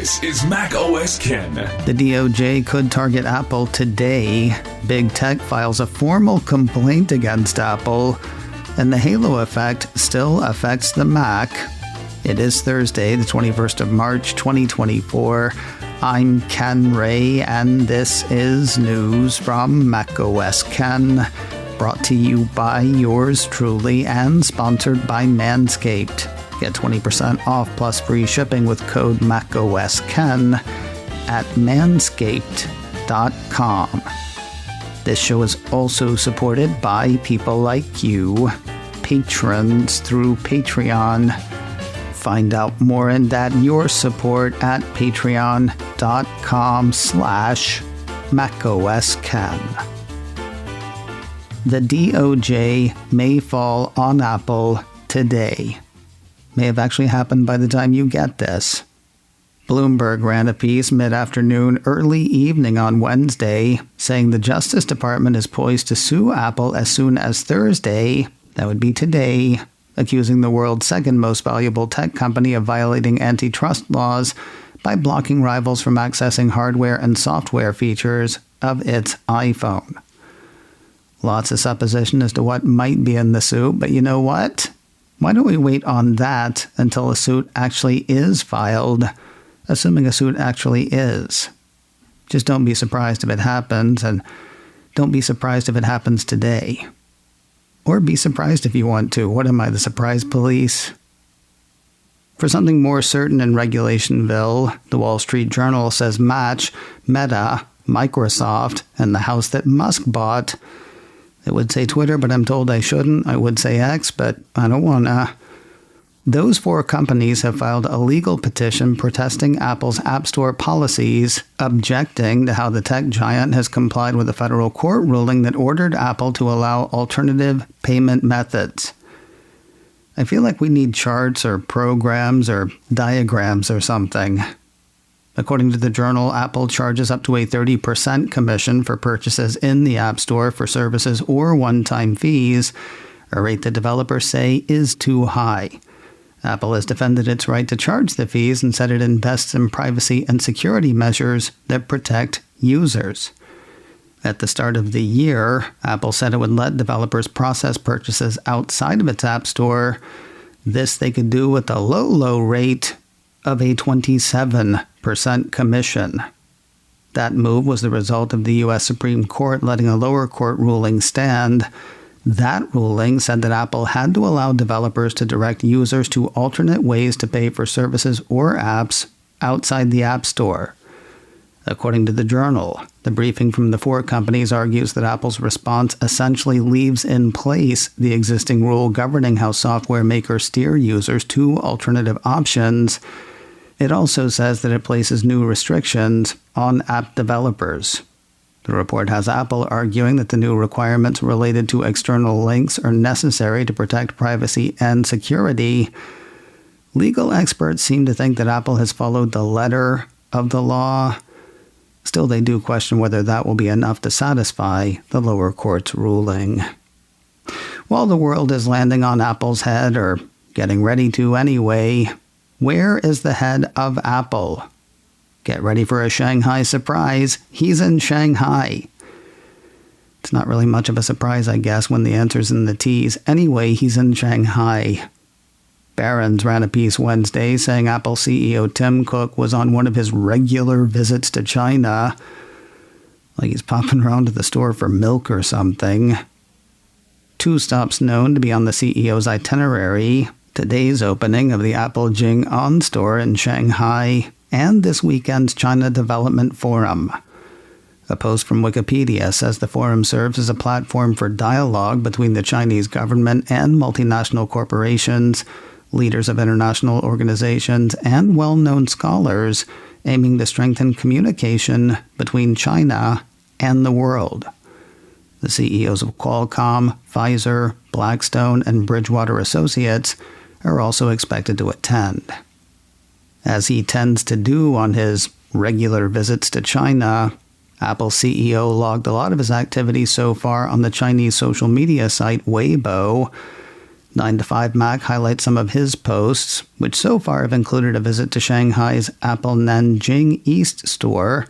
This is Mac OS Ken. The DoJ could target Apple today. Big Tech files a formal complaint against Apple. And the halo effect still affects the Mac. It is Thursday, the 21st of March, 2024. I'm Ken Ray, and this is news from Mac OS Ken. Brought to you by yours truly and sponsored by Manscaped. Get 20% off plus free shipping with code MacOSKen at manscaped.com. This show is also supported by people like you, patrons through Patreon. Find out more and add your support at patreon.com/MacOSKen. The DOJ may fall on Apple today. May have actually happened by the time you get this. Bloomberg ran a piece mid-afternoon, early evening on Wednesday, saying the Justice Department is poised to sue Apple as soon as Thursday, that would be today, accusing the world's second most valuable tech company of violating antitrust laws by blocking rivals from accessing hardware and software features of its iPhone. Lots of supposition as to what might be in the suit, but you know what? Why don't we wait on that until a suit actually is filed, assuming a suit actually is. Just don't be surprised if it happens, and don't be surprised if it happens today. Or be surprised if you want to. What am I, the surprise police? For something more certain in Regulationville, the Wall Street Journal says Match, Meta, Microsoft, and the house that Musk bought. It would say Twitter, but I'm told I shouldn't. I would say X, but I don't wanna. Those four companies have filed a legal petition protesting Apple's App Store policies, objecting to how the tech giant has complied with a federal court ruling that ordered Apple to allow alternative payment methods. I feel like we need charts or programs or diagrams or something. According to the Journal, Apple charges up to a 30% commission for purchases in the App Store for services or one-time fees, a rate that developers say is too high. Apple has defended its right to charge the fees and said it invests in privacy and security measures that protect users. At the start of the year, Apple said it would let developers process purchases outside of its App Store. This they could do with a low rate of a 27% commission. That move was the result of the U.S. Supreme Court letting a lower court ruling stand. That ruling said that Apple had to allow developers to direct users to alternate ways to pay for services or apps outside the App Store. According to the Journal, the briefing from the four companies argues that Apple's response essentially leaves in place the existing rule governing how software makers steer users to alternative options. It also says that it places new restrictions on app developers. The report has Apple arguing that the new requirements related to external links are necessary to protect privacy and security. Legal experts seem to think that Apple has followed the letter of the law. Still, they do question whether that will be enough to satisfy the lower court's ruling. While the world is landing on Apple's head, or getting ready to anyway, where is the head of Apple? Get ready for a Shanghai surprise. He's in Shanghai. It's not really much of a surprise, I guess, when the answer's in the T's. Anyway, he's in Shanghai. Barron's ran a piece Wednesday saying Apple CEO Tim Cook was on one of his regular visits to China. Like he's popping around to the store for milk or something. Two stops known to be on the CEO's itinerary: today's opening of the Apple Jing'an store in Shanghai, and this weekend's China Development Forum. A post from Wikipedia says the forum serves as a platform for dialogue between the Chinese government and multinational corporations, leaders of international organizations, and well-known scholars, aiming to strengthen communication between China and the world. The CEOs of Qualcomm, Pfizer, Blackstone, and Bridgewater Associates are also expected to attend. As he tends to do on his regular visits to China, Apple CEO logged a lot of his activities so far on the Chinese social media site Weibo. 9 to 5 Mac highlights some of his posts, which so far have included a visit to Shanghai's Apple Nanjing East store,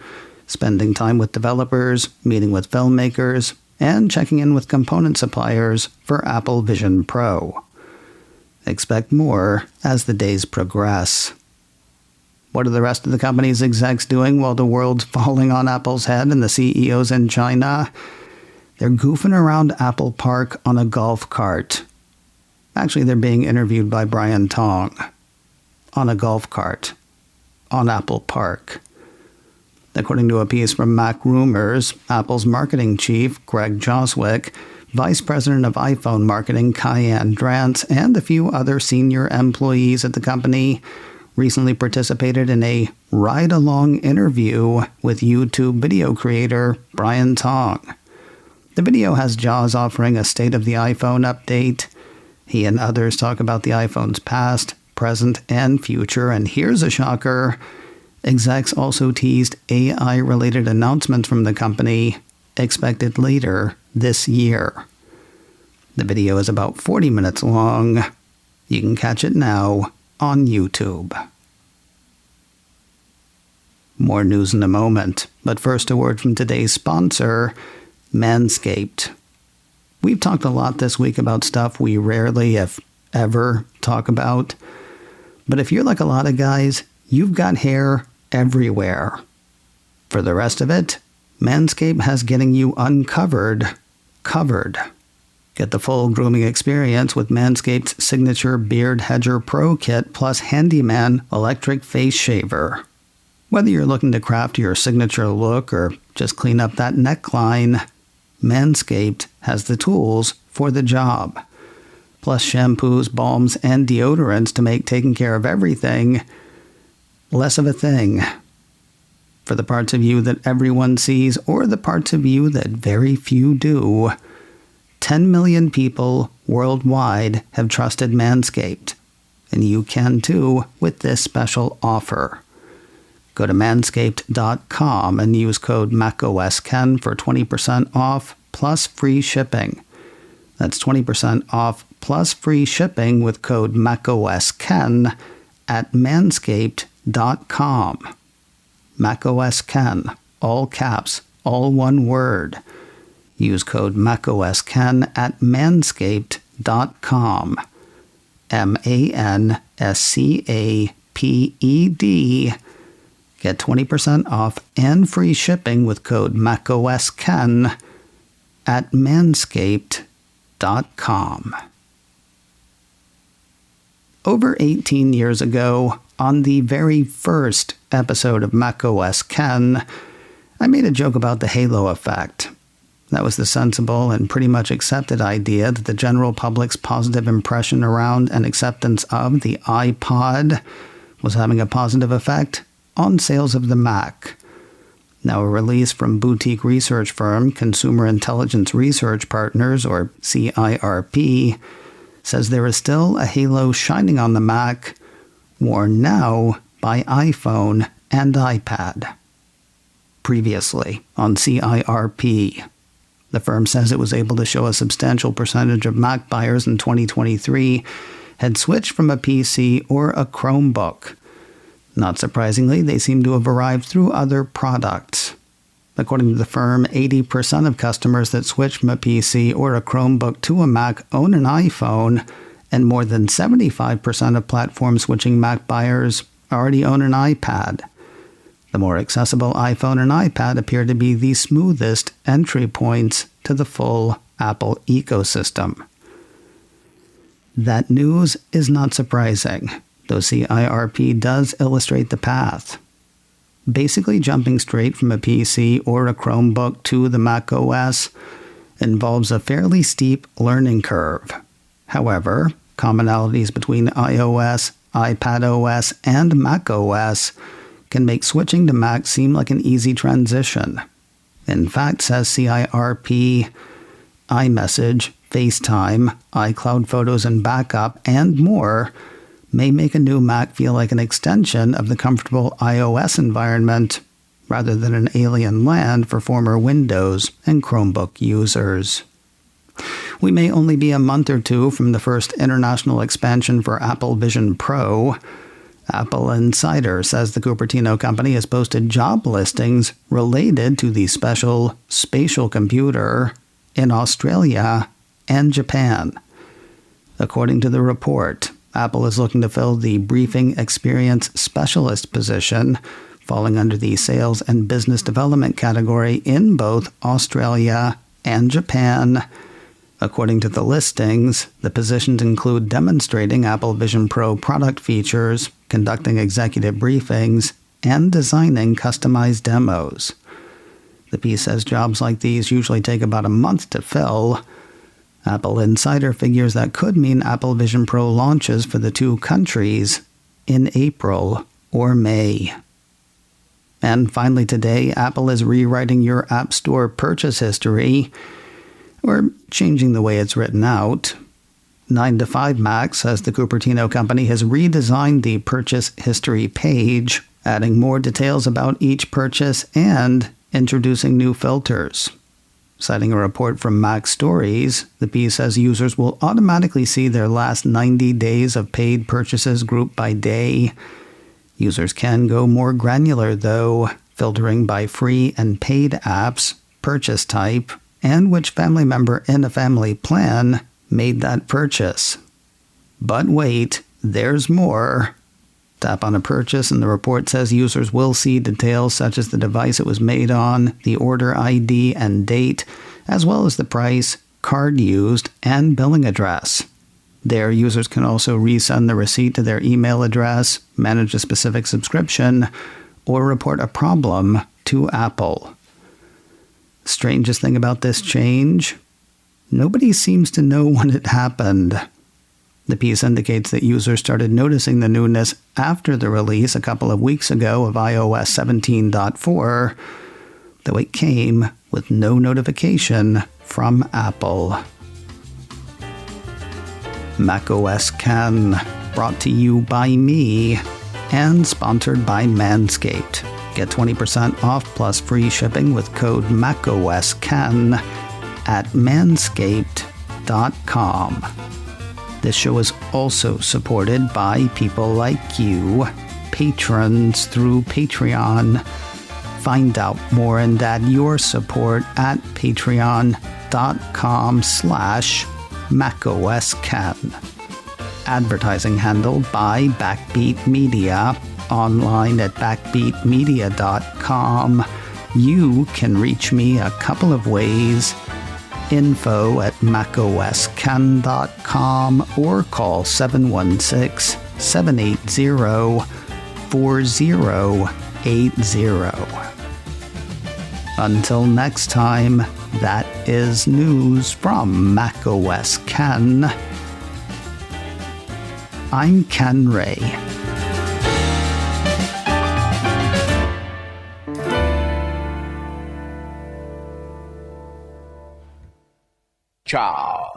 spending time with developers, meeting with filmmakers, and checking in with component suppliers for Apple Vision Pro. Expect more as the days progress. What are the rest of the company's execs doing while the world's falling on Apple's head and the CEOs in China? They're goofing around Apple Park on a golf cart. Actually, they're being interviewed by Brian Tong. On a golf cart. On Apple Park. According to a piece from Mac Rumors, Apple's marketing chief, Greg Joswick, Vice President of iPhone Marketing, Kyan Drance, and a few other senior employees at the company recently participated in a ride-along interview with YouTube video creator Brian Tong. The video has Jaws offering a State of the iPhone update. He and others talk about the iPhone's past, present, and future, and here's a shocker. Execs also teased AI-related announcements from the company, expected later this year. The video is about 40 minutes long. You can catch it now on YouTube. More news in a moment, but first a word from today's sponsor, Manscaped. We've talked a lot this week about stuff we rarely, if ever, talk about. But if you're like a lot of guys, you've got hair everywhere. For the rest of it, Manscaped has getting you uncovered, covered. Get the full grooming experience with Manscaped's signature Beard Hedger Pro Kit plus Handyman Electric Face Shaver. Whether you're looking to craft your signature look or just clean up that neckline, Manscaped has the tools for the job. Plus shampoos, balms, and deodorants to make taking care of everything less of a thing. For the parts of you that everyone sees or the parts of you that very few do, 10 million people worldwide have trusted Manscaped. And you can too with this special offer. Go to manscaped.com and use code MacOSKen for 20% off plus free shipping. That's 20% off plus free shipping with code MacOSKen at manscaped.com. MacOSKen, all caps, all one word. Use code MacOSKen at manscaped.com. MANSCAPED. Get 20% off and free shipping with code MacOSKen at manscaped.com. Over 18 years ago, on the very first episode of MacOSKen, I made a joke about the halo effect. That was the sensible and pretty much accepted idea that the general public's positive impression around and acceptance of the iPod was having a positive effect on sales of the Mac. Now, a release from boutique research firm Consumer Intelligence Research Partners, or CIRP, says there is still a halo shining on the Mac, worn now by iPhone and iPad. Previously, on CIRP, the firm says it was able to show a substantial percentage of Mac buyers in 2023 had switched from a PC or a Chromebook. Not surprisingly, they seem to have arrived through other products. According to the firm, 80% of customers that switch from a PC or a Chromebook to a Mac own an iPhone, and more than 75% of platform-switching Mac buyers already own an iPad. The more accessible iPhone and iPad appear to be the smoothest entry points to the full Apple ecosystem. That news is not surprising, though CIRP does illustrate the path. Basically, jumping straight from a PC or a Chromebook to the Mac OS involves a fairly steep learning curve. However, commonalities between iOS, iPadOS, and macOS can make switching to Mac seem like an easy transition. In fact, says CIRP, iMessage, FaceTime, iCloud Photos and Backup, and more may make a new Mac feel like an extension of the comfortable iOS environment rather than an alien land for former Windows and Chromebook users. We may only be a month or two from the first international expansion for Apple Vision Pro. Apple Insider says the Cupertino company has posted job listings related to the special spatial computer in Australia and Japan. According to the report, Apple is looking to fill the briefing experience specialist position, falling under the sales and business development category in both Australia and Japan. According to the listings, the positions include demonstrating Apple Vision Pro product features, conducting executive briefings, and designing customized demos. The piece says jobs like these usually take about a month to fill. Apple Insider figures that could mean Apple Vision Pro launches for the two countries in April or May. And finally today, Apple is rewriting your App Store purchase history, or changing the way it's written out. 9to5Mac says the Cupertino company has redesigned the purchase history page, adding more details about each purchase and introducing new filters. Citing a report from Mac Stories, the piece says users will automatically see their last 90 days of paid purchases grouped by day. Users can go more granular, though, filtering by free and paid apps, purchase type, and which family member in a family plan made that purchase. But wait, there's more. Tap on a purchase and the report says users will see details such as the device it was made on, the order ID and date, as well as the price, card used, and billing address. There, users can also resend the receipt to their email address, manage a specific subscription, or report a problem to Apple. Strangest thing about this change? Nobody seems to know when it happened. The piece indicates that users started noticing the newness after the release a couple of weeks ago of iOS 17.4, though it came with no notification from Apple. macOS Can, brought to you by me and sponsored by Manscaped. Get 20% off plus free shipping with code MacOSCan at manscaped.com. This show is also supported by people like you, patrons through Patreon. Find out more and add your support at patreon.com/MacOSCan. Advertising handled by Backbeat Media. Online at backbeatmedia.com. You can reach me a couple of ways. Info at macoscan.com or call 716-780-4080. Until next time, that is news from macOS Can. I'm Ken Ray. Ciao.